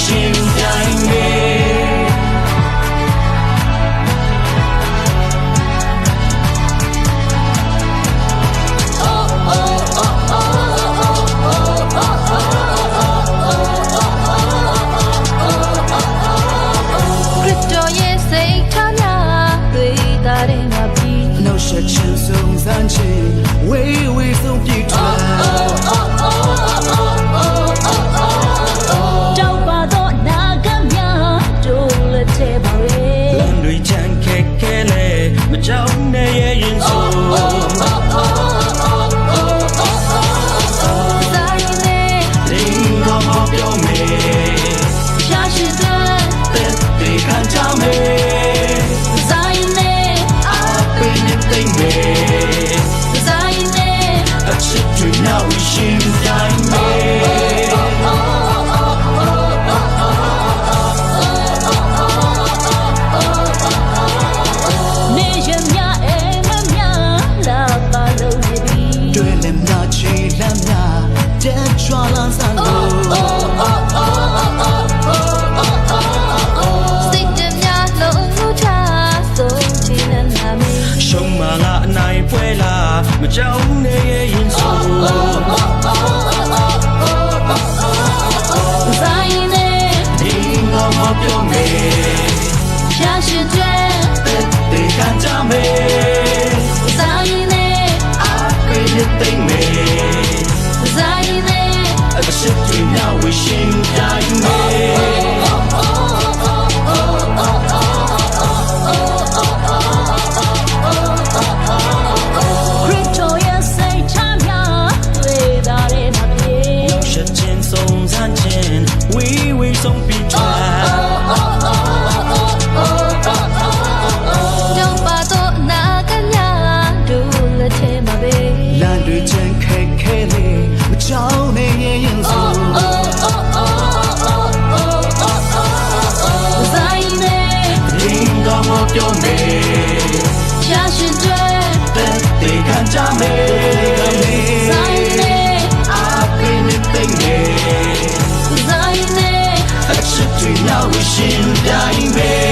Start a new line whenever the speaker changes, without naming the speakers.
ရှင်တိုင်းမေ
ချင်းဆုံးစမ်းချင်းဝေးဝေးဆုံးပြေထွက်
တောက်ပါတော့နာကမြတို့လက်ထဲပါပဲ
လမ်းတွေချမ်းခက်ခဲလေမကြောက်နဲ့ရဲ့ရင်ဆိုပြောမေ
ရှာရှိတဲ့
တေခံကြမေ
ဇိုင်းနဲ့
အပင်းနဲ့တိမ်မေ
ဇိုင်းနဲ့
အချစ်တွေနောက်ရှင်တိုင်းမေ
နေရမြအဲမမြလာပါလို့နေပြီ
တွေ့လည်းမချေလမ်းများတဲ့ချွာလန်းစံလို့
မကြောက်နဲ့ရဲ့ရင်ဆို
ဇိုင်းနဲ့
ဒီငါမပြောမေ
ရှာရှိတဲ့
တေခံကြမေ
ဇိုင်းနဲ့
အပိနဲ့တိမ်မေ
ဇိုင်းနဲ့
အချစ်တွေများဝရှင်တိုင်းမေဆုံးပြီးထွက်
တောက်ပါတော့နာကမြတို့လက်ထဲမှာပဲ
လမ်းတွေချမ်းခက်ခဲလေမကြောက်နဲ့ရဲ့ရင်ဆို
ဇိုင်းနဲ့
ဒီကမပြောမေ
ရှာရှိတဲ့
တေခံကြမေ
ဇိုင်းနဲ့
အပိနဲ့တိမ်မေ
ဇိုင်းနဲ့
အချစ်တွေနောက်ရှင်တိုင်းမေ